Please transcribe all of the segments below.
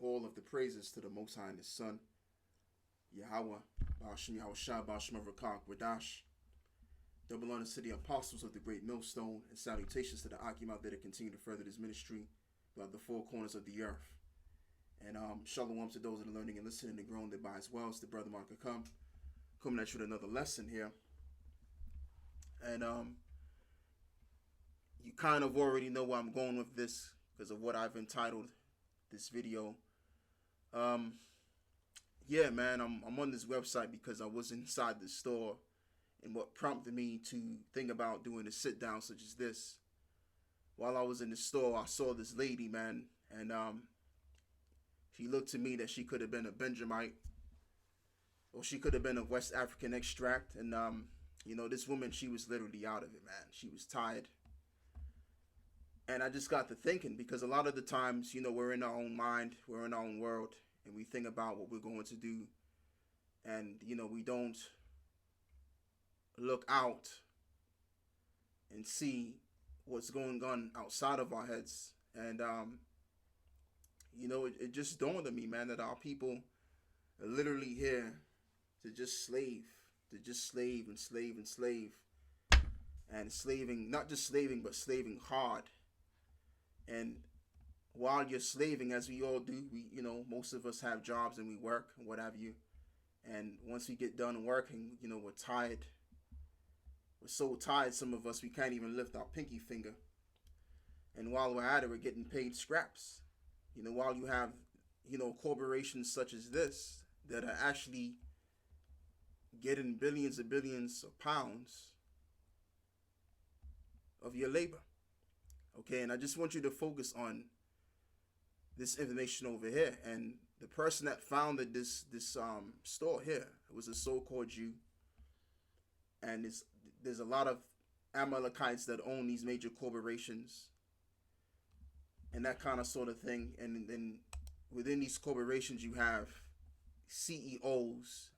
all of the praises to the Most High and His Son, Yahweh, Ba'ashim Yahweh Shah, Ba'ashim Rakak, Radash. Double honors to the apostles of the great millstone, and salutations to the Akim out there that continue to further this ministry throughout the four corners of the earth. And shalom to those that are learning and listening and growing thereby as well. It's the brother Mark coming at you with another lesson here. And you kind of already know where I'm going with this because of what I've entitled this video. Yeah, man, I'm on this website because I was inside the store, and what prompted me to think about doing a sit down such as this. While I was in the store, I saw this lady, man, and she looked to me that she could have been a Benjamite, or she could have been of West African extract. And this woman, she was literally out of it, man. She was tired. And I just got to thinking, because a lot of the times, we're in our own mind, we're in our own world, and we think about what we're going to do. And, we don't look out and see what's going on outside of our heads. And, it just dawned on me, man, that our people are literally here to just slave and slave and slave. And slaving, not just slaving, but slaving hard. And while you're slaving, as we all do, most of us have jobs and we work and what have you. And once we get done working, we're tired. We're so tired, some of us, we can't even lift our pinky finger. And while we're at it, we're getting paid scraps. While you have, corporations such as this that are actually getting billions and billions of pounds of your labor. Okay, and I just want you to focus on this information over here. And the person that founded this store here, it was a so-called Jew. And there's a lot of Amalekites that own these major corporations and that kind of sort of thing. And then within these corporations, you have CEOs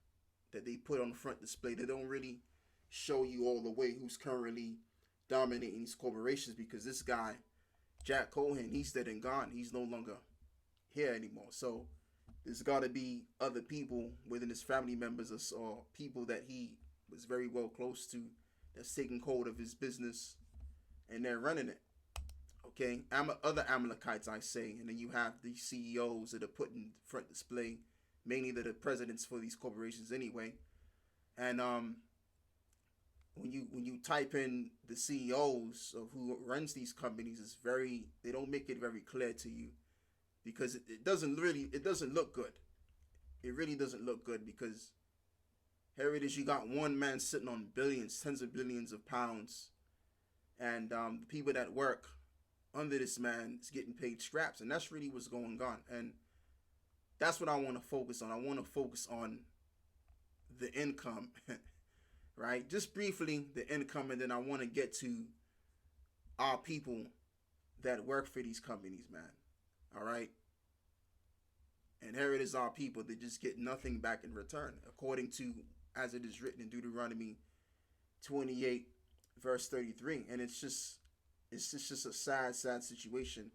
that they put on the front display. They don't really show you all the way who's currently dominating these corporations, because this guy, Jack Cohen, he's dead and gone. He's no longer here anymore. So there's got to be other people within his family members or people that he was very well close to that's taking hold of his business and they're running it. Okay, other Amalekites, I say, and then you have these CEOs that are put in front display, mainly that are presidents for these corporations anyway. And when you type in the CEOs of who runs these companies, they don't make it very clear to you, because it doesn't look good. It really doesn't look good, because here it is, you got one man sitting on billions, tens of billions of pounds, and the people that work under this man is getting paid scraps, and that's really what's going on. And that's what I want to focus on. I want to focus on the income. Right? Just briefly, the income, and then I want to get to our people that work for these companies, man. All right? And here it is, our people, they just get nothing back in return, according to, as it is written in Deuteronomy 28, verse 33. And it's just a sad, sad situation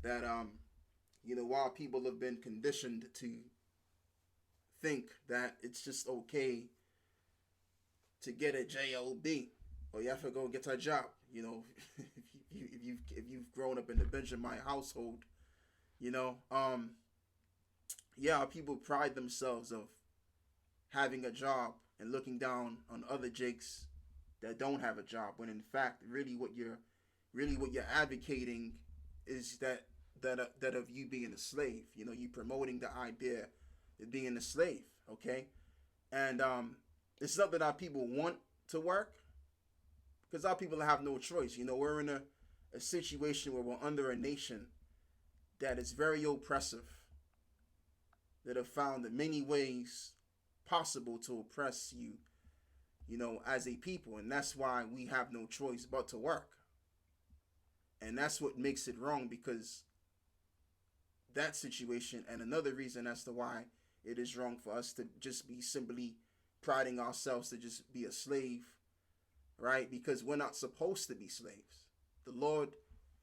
that, while people have been conditioned to think that it's just okay to get a job, or you have to go get a job. If you've grown up in the Benjamin household, people pride themselves of having a job and looking down on other jakes that don't have a job. When in fact, really what you're advocating is that of you being a slave. You promoting the idea of being a slave. Okay, and it's not that our people want to work, because our people have no choice. We're in a situation where we're under a nation that is very oppressive, that have found many ways possible to oppress you, as a people. And that's why we have no choice but to work. And that's what makes it wrong, because that situation, and another reason as to why it is wrong for us to just be simply priding ourselves to just be a slave, right? Because we're not supposed to be slaves. The Lord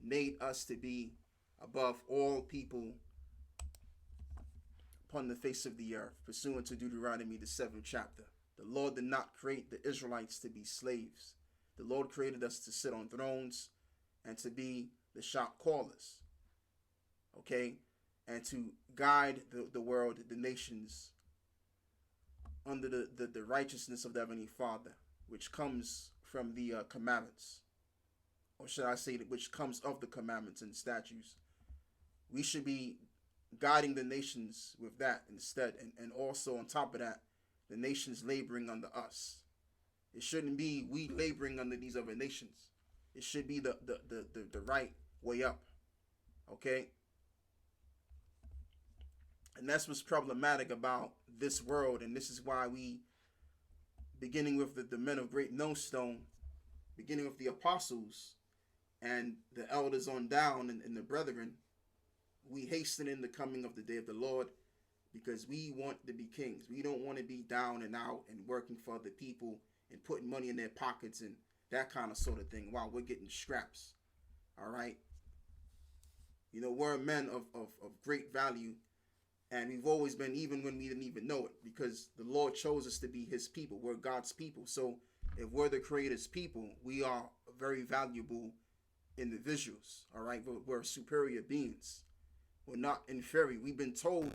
made us to be above all people upon the face of the earth, pursuant to Deuteronomy, the 7th chapter. The Lord did not create the Israelites to be slaves. The Lord created us to sit on thrones and to be the shot callers, okay, and to guide the world, the nations, under the righteousness of the Heavenly Father, which comes from the commandments, or should I say, which comes of the commandments and statutes. We should be guiding the nations with that instead, and also on top of that, the nations laboring under us. It shouldn't be we laboring under these other nations. It should be the right way up, okay? And that's what's problematic about this world, and this is why we, beginning with the men of great millstone, beginning with the apostles and the elders on down and the brethren, we hasten in the coming of the day of the Lord, because we want to be kings. We don't want to be down and out and working for other people and putting money in their pockets and that kind of sort of thing while we're getting scraps. All right. You know, we're men of great value, and we've always been, even when we didn't even know it, because the Lord chose us to be his people. We're God's people. So if we're the creator's people, we are very valuable individuals. All right. We're superior beings. We're not inferior. We've been told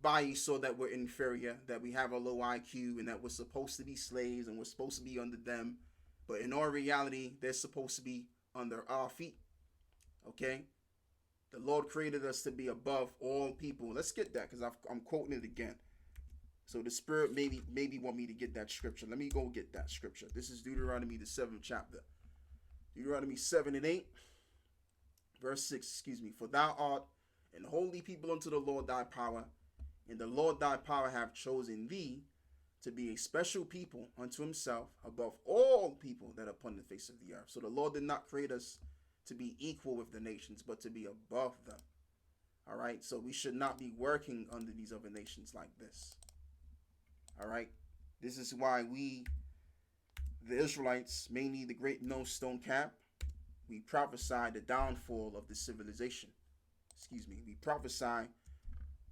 by Esau that we're inferior, that we have a low IQ, and that we're supposed to be slaves and we're supposed to be under them. But in all reality, they're supposed to be under our feet. Okay? The Lord created us to be above all people. Let's get that, because I'm quoting it again. So the Spirit maybe want me to get that scripture. Let me go get that scripture. This is Deuteronomy, the 7th chapter. Deuteronomy 7 and 8. Verse 6, For thou art an holy people unto the Lord thy power, and the Lord thy power hath chosen thee to be a special people unto himself above all people that are upon the face of the earth. So the Lord did not create us to be equal with the nations, but to be above them. All right, so we should not be working under these other nations like this. All right, this is why we, the Israelites, mainly the great millstone camp, we prophesy the downfall of the civilization. We prophesy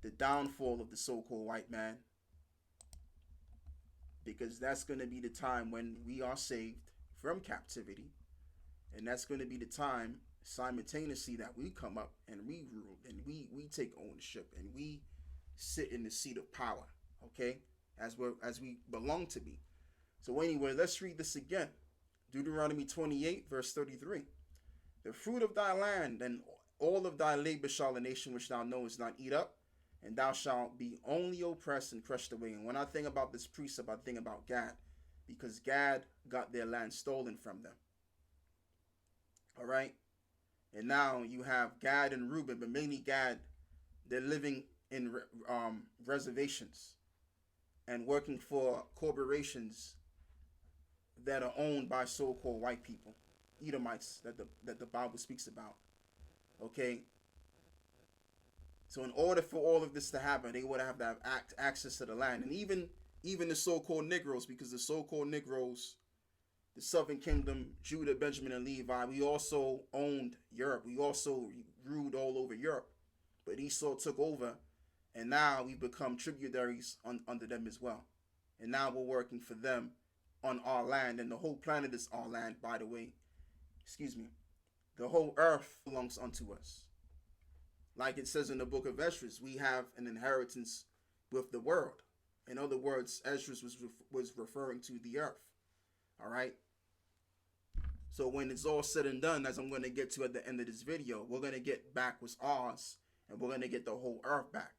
the downfall of the so-called white man, because that's going to be the time when we are saved from captivity, and that's going to be the time simultaneously that we come up and we rule and we take ownership and we sit in the seat of power, okay, as we belong to be. So anyway, let's read this again. Deuteronomy 28 verse 33. The fruit of thy land and all of thy labor shall the nation which thou knowest not eat up, and thou shalt be only oppressed and crushed away. And when I think about this precept, I think about Gad, because Gad got their land stolen from them. All right. And now you have Gad and Reuben, but mainly Gad, they're living in reservations and working for corporations that are owned by so-called white people, Edomites, that the Bible speaks about. Okay. So in order for all of this to happen, they would have to have access to the land. And even the so-called Negroes, because the so-called Negroes, the Southern Kingdom, Judah, Benjamin, and Levi, we also owned Europe. We also ruled all over Europe. But Esau took over, and now we become tributaries under them as well. And now we're working for them on our land. And the whole planet is our land, by the way. The whole earth belongs unto us. Like it says in the book of Esdras, we have an inheritance with the world. In other words, Esdras was referring to the earth. All right. So when it's all said and done, as I'm going to get to at the end of this video, we're going to get back what's ours, and we're going to get the whole earth back,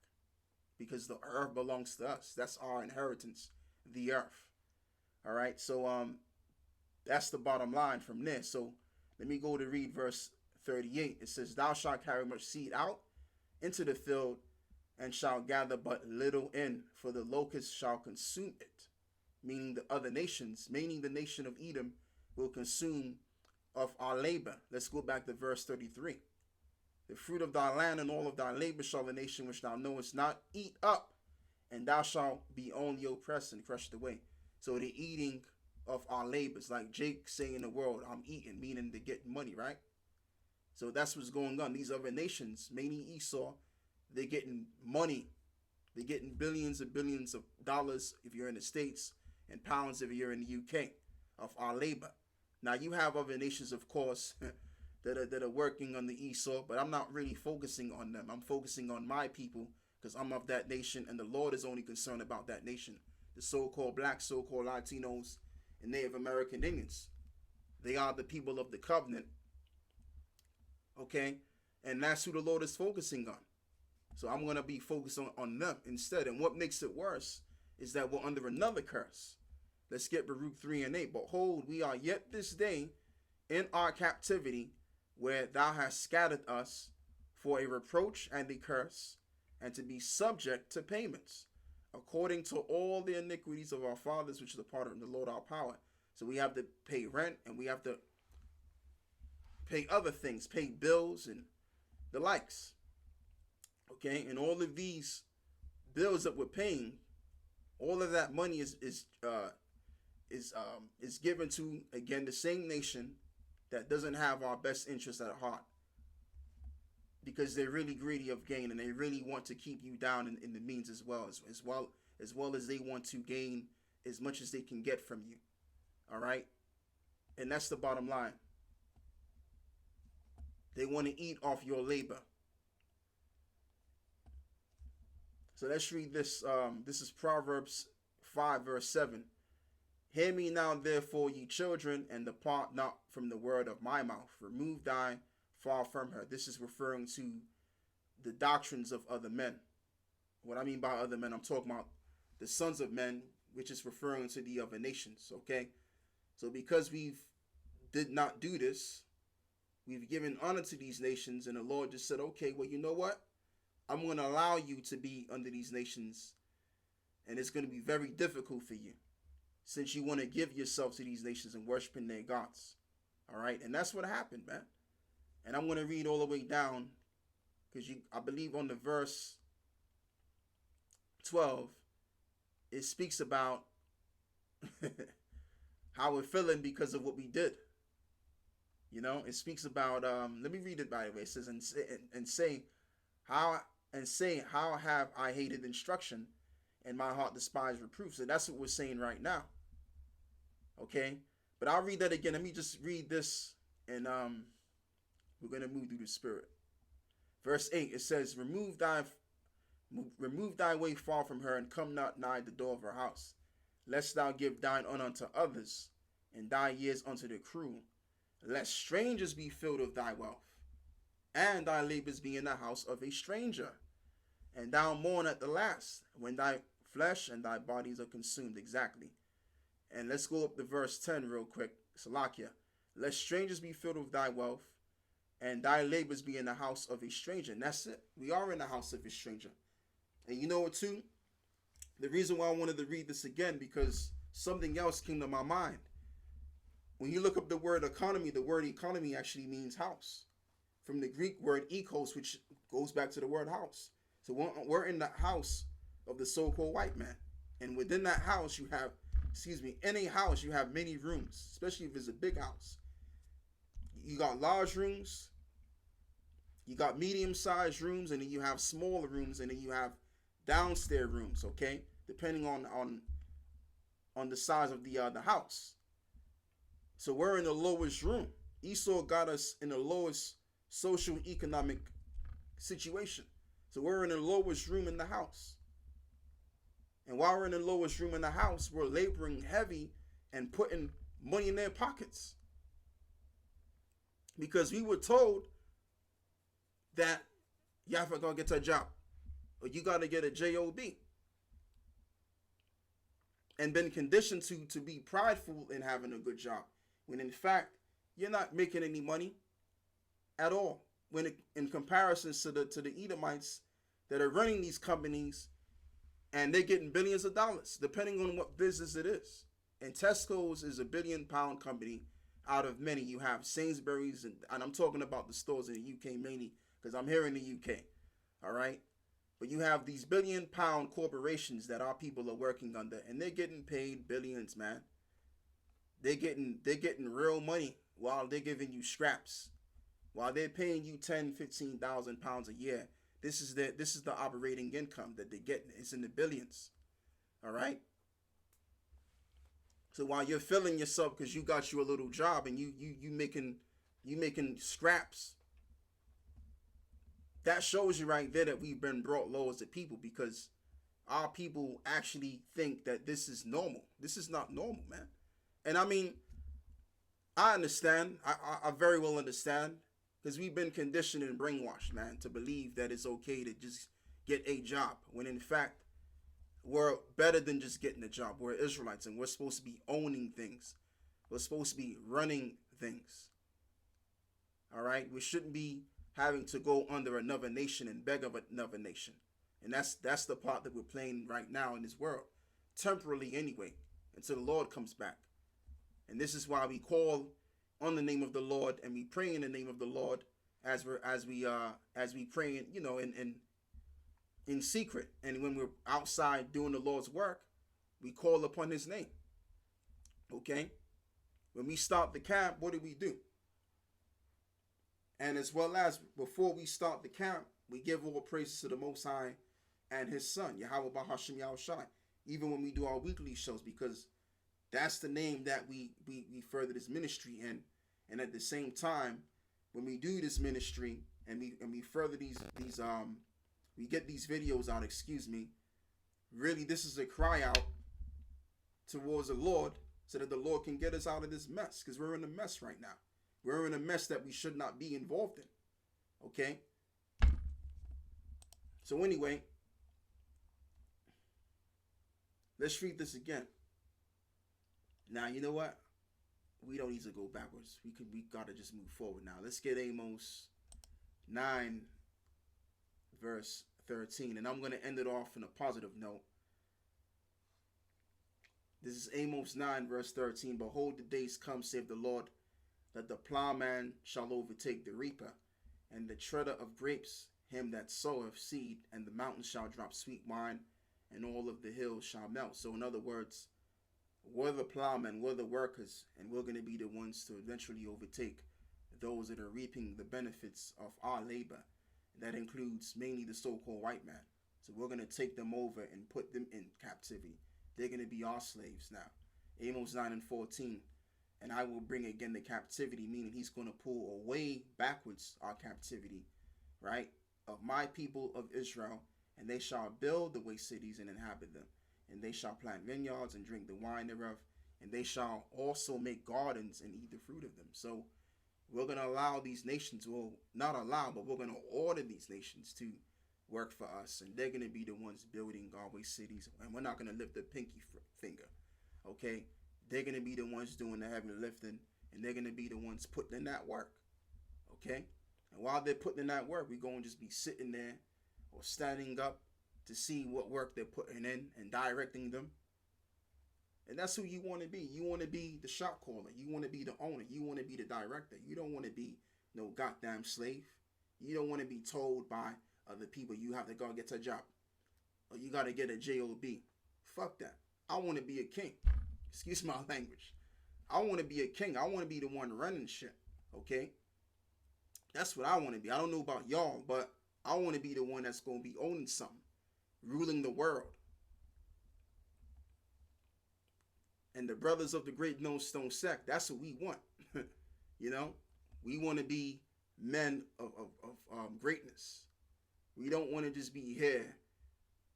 because the earth belongs to us. That's our inheritance, the earth. All right. So that's the bottom line from there. So let me go to read verse 38. It says, thou shalt carry much seed out into the field, and shalt gather but little in, for the locust shall consume it. Meaning the other nations, meaning the nation of Edom, will consume of our labor. Let's go back to verse 33. The fruit of thy land and all of thy labor shall the nation which thou knowest not eat up, and thou shalt be only oppressed and crushed away. So the eating of our labors, like Jake saying in the world, I'm eating, meaning to get money, right? So that's what's going on. These other nations, mainly Esau, they're getting money They're getting billions and billions of dollars if you're in the States, and pounds if you're in the UK, of our labor. Now you have other nations, of course, that are working on the Esau, but I'm not really focusing on them. I'm focusing on my people because I'm of that nation, and the Lord is only concerned about that nation. The so-called blacks, so-called Latinos, and Native American Indians. They are the people of the covenant. Okay? And that's who the Lord is focusing on. So I'm going to be focused on them instead. And what makes it worse is that we're under another curse. Let's get Baruch 3 and 8. Behold, we are yet this day in our captivity, where thou hast scattered us for a reproach and a curse, and to be subject to payments, according to all the iniquities of our fathers, which is the part of the Lord our power. So we have to pay rent, and we have to pay other things, pay bills and the likes. Okay, and all of these bills that we're paying, all of that money is given to, again, the same nation that doesn't have our best interest at heart, because they're really greedy of gain, and they really want to keep you down in the means as well as they want to gain as much as they can get from you. All right, and that's the bottom line. They want to eat off your labor. So let's read this. This is Proverbs 5, verse 7. Hear me now, therefore, ye children, and depart not from the word of my mouth. Remove thy far from her. This is referring to the doctrines of other men. What I mean by other men, I'm talking about the sons of men, which is referring to the other nations. Okay, so because we've did not do this, we've given honor to these nations, and the Lord just said, okay, well, you know what? I'm going to allow you to be under these nations, and it's going to be very difficult for you, since you want to give yourself to these nations and worshiping their gods. All right, and that's what happened, man. And I'm going to read all the way down, because I believe on the verse 12, it speaks about how we're feeling because of what we did. You know, it speaks about, let me read it by the way. It says, and say, how have I hated instruction, and my heart despised reproof. So that's what we're saying right now. Okay, but I'll read that again. Let me just read this, and we're going to move through the Spirit. Verse 8, it says, remove thy way far from her, and come not nigh the door of her house, lest thou give thine honor unto others, and thy years unto the cruel. Let strangers be filled of thy wealth, and thy labors be in the house of a stranger. And thou mourn at the last, when thy flesh and thy bodies are consumed. Exactly. And let's go up to verse 10 real quick. Salakia. Let strangers be filled with thy wealth, and thy labors be in the house of a stranger. And that's it. We are in the house of a stranger. And you know what too? The reason why I wanted to read this again, because something else came to my mind. When you look up the word economy, the word economy actually means house, from the Greek word ekos, which goes back to the word house. So we're in the house of the so-called white man. And within that house, you have, in a house, you have many rooms, especially if it's a big house. You got large rooms, you got medium-sized rooms, and then you have smaller rooms, and then you have downstairs rooms, okay? Depending on the size of the house. So we're in the lowest room. Esau got us in the lowest social economic situation. So we're in the lowest room in the house. And while we're in the lowest room in the house, we're laboring heavy and putting money in their pockets. Because we were told that you have to go get a job, or you got to get a job, and been conditioned to be prideful in having a good job, when in fact you're not making any money at all, when in comparison to the Edomites that are running these companies, and they're getting billions of dollars depending on what business it is. And Tesco's is £1 billion company out of many. You have Sainsbury's, and I'm talking about the stores in the UK mainly, because I'm here in the UK. All right, but you have these £1 billion corporations that our people are working under, and they're getting paid billions, man. They're getting real money while they're giving you scraps, while they're paying you £10,000-15,000 a year. This is the operating income that they're getting. It's in the billions. All right. So while you're filling yourself because you got you a little job and you making scraps, that shows you right there that we've been brought low as a people, because our people actually think that this is normal. This is not normal, man. And I mean, I understand. I very well understand, because we've been conditioned and brainwashed, man, to believe that it's okay to just get a job, when in fact we're better than just getting a job. We're Israelites, and we're supposed to be owning things. We're supposed to be running things. All right, we shouldn't be having to go under another nation and beg of another nation, and that's the part that we're playing right now in this world, temporarily anyway, until the Lord comes back. And this is why we call on the name of the Lord, and we pray in the name of the Lord as we pray, in secret. And when we're outside doing the Lord's work, we call upon His name. Okay? When we start the camp, what do? And as well as before we start the camp, we give all praises to the Most High and His Son, Yahweh Bahashim Yahushai, even when we do our weekly shows, because that's the name that we further this ministry in. And at the same time, when we do this ministry and we further these we get these videos out, really this is a cry out towards the Lord, so that the Lord can get us out of this mess, because we're in a mess right now. We're in a mess that we should not be involved in. Okay? So anyway, let's read this again. Now, you know what? We don't need to go backwards. We gotta just move forward now. Let's get Amos 9, verse 13. And I'm gonna end it off in a positive note. This is Amos 9, verse 13. Behold, the days come, saith the Lord, that the plowman shall overtake the reaper, and the treader of grapes him that soweth seed, and the mountains shall drop sweet wine, and all of the hills shall melt. So in other words, we're the plowmen, we're the workers, and we're going to be the ones to eventually overtake those that are reaping the benefits of our labor. That includes mainly the so-called white man. So we're going to take them over and put them in captivity. They're going to be our slaves now. Amos 9 and 14. And I will bring again the captivity, meaning He's going to pull away backwards our captivity, right, of my people of Israel, and they shall build the waste cities and inhabit them. And they shall plant vineyards and drink the wine thereof, and they shall also make gardens and eat the fruit of them. So we're going to allow these nations, well, not allow, but we're going to order these nations to work for us, and they're going to be the ones building our waste cities, and we're not going to lift the pinky finger, okay? They're going to be the ones doing the heavy lifting, and they're going to be the ones putting in that work, okay? And while they're putting in that work, we're going to just be sitting there or standing up to see what work they're putting in and directing them. And that's who you want to be. You want to be the shot caller. You want to be the owner. You want to be the director. You don't want to be no goddamn slave. You don't want to be told by other people you have to go get a job, or you got to get a job. Fuck that. I want to be a king. Excuse my language. I want to be a king. I want to be the one running shit. Okay? That's what I want to be. I don't know about y'all, but I want to be the one that's going to be owning something, ruling the world. And the brothers of the great knowest sect, that's what we want. You know? We want to be men of greatness. We don't want to just be here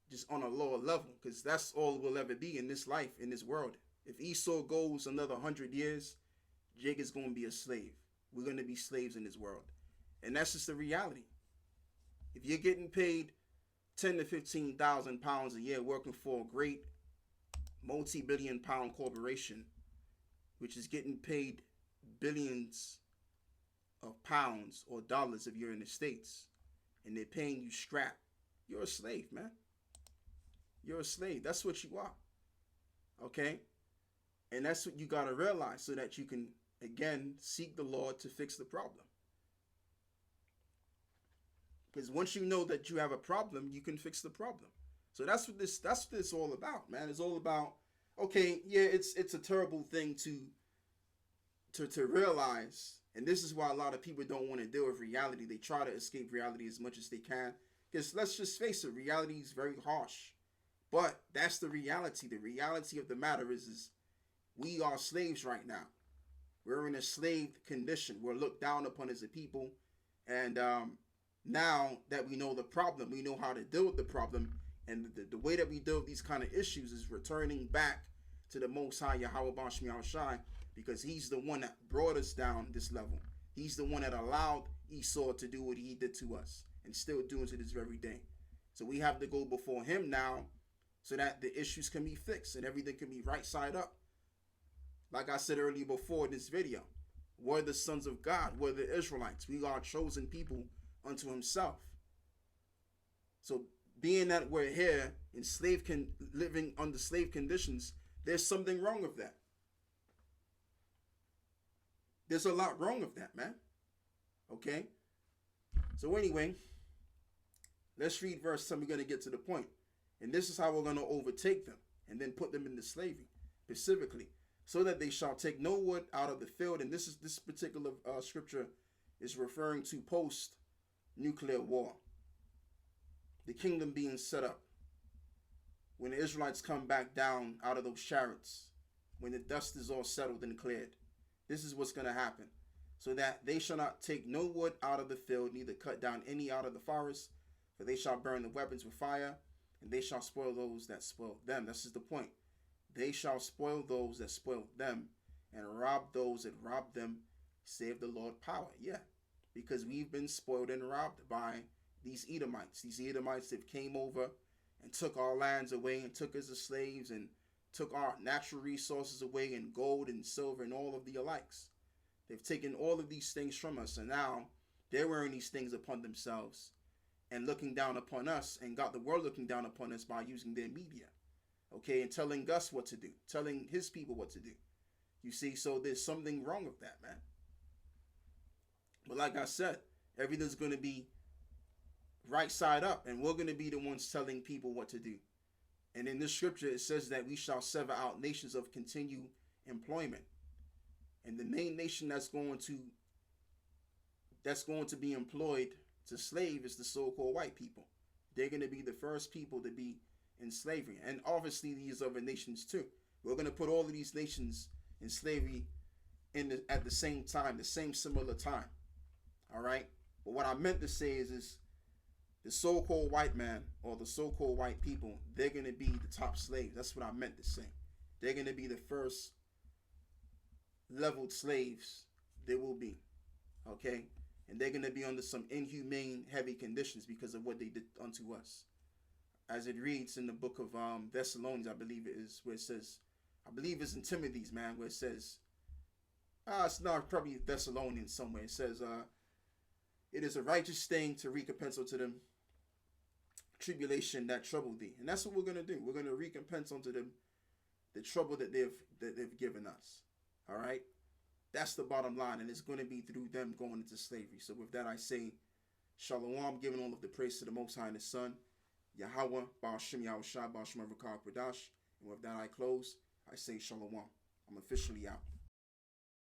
just on a lower level, because that's all we'll ever be in this life, in this world. If Esau goes another 100 years, Jacob's going to be a slave. We're going to be slaves in this world. And that's just the reality. If you're getting paid 10 to 15,000 pounds a year working for a great multi-billion pound corporation, which is getting paid billions of pounds or dollars if you're in the States, and they're paying you scrap, you're a slave, man. You're a slave. That's what you are. Okay? And that's what you got to realize, so that you can, again, seek the Lord to fix the problem. Because once you know that you have a problem, you can fix the problem. So that's what this all about, man. It's all about, okay, yeah, it's a terrible thing to realize. And this is why a lot of people don't want to deal with reality. They try to escape reality as much as they can. Because let's just face it, reality is very harsh. But that's the reality. The reality of the matter is we are slaves right now. We're in a slave condition. We're looked down upon as a people. And now that we know the problem, we know how to deal with the problem. And the way that we deal with these kind of issues is returning back to the Most High Yahweh Bashmi Al-Shai, because he's the one that brought us down this level. He's the one that allowed Esau to do what he did to us and still doing to this very day. So we have to go before him now so that the issues can be fixed and everything can be right side up. Like I said earlier before in this video, we're the sons of God. We're the Israelites. We are chosen people unto himself. So being that we're here in living under slave conditions, there's something wrong with that. There's a lot wrong with that, man. Okay? So anyway, let's read verse 10. We're going to get to the point. And this is how we're going to overtake them and then put them into slavery, specifically. So that they shall take no wood out of the field. And this particular scripture is referring to post-nuclear war. The kingdom being set up. When the Israelites come back down out of those chariots. When the dust is all settled and cleared. This is what's going to happen. So that they shall not take no wood out of the field, neither cut down any out of the forest. For they shall burn the weapons with fire. And they shall spoil those that spoil them. This is the point. They shall spoil those that spoil them, and rob those that rob them, save the Lord power. Yeah, because we've been spoiled and robbed by these Edomites. These Edomites that came over and took our lands away and took us as slaves and took our natural resources away, and gold and silver and all of the alikes. They've taken all of these things from us, and now they're wearing these things upon themselves and looking down upon us, and got the world looking down upon us by using their media. Okay, and telling us what to do, telling his people what to do. You see, so there's something wrong with that, man. But like I said, everything's going to be right side up, and we're going to be the ones telling people what to do. And in this scripture, it says that we shall sever out nations of continued employment. And the main nation that's going to be employed to slave is the so-called white people. They're going to be the first people to be in slavery, and obviously these other nations too. We're going to put all of these nations in slavery at the same time, the same similar time. All right. But what I meant to say is the so-called white man or the so-called white people, they're going to be the top slaves. That's what I meant to say. They're going to be the first leveled slaves there will be. Okay. And they're going to be under some inhumane, heavy conditions because of what they did unto us. As it reads in the book of Thessalonians, I believe it is, where it says, I believe it's in Timothy's, man, where it says, it's not probably Thessalonians somewhere. It says, it is a righteous thing to recompense unto them tribulation that troubled thee. And that's what we're going to do. We're going to recompense unto them the trouble that they've given us. All right? That's the bottom line. And it's going to be through them going into slavery. So with that, I say, Shalom, giving all of the praise to the Most High and His Son, Yahweh, Ba'ashim Yahushua, Ba'ashim Avrakar Pradash. And with that, I close. I say Shalom. I'm officially out.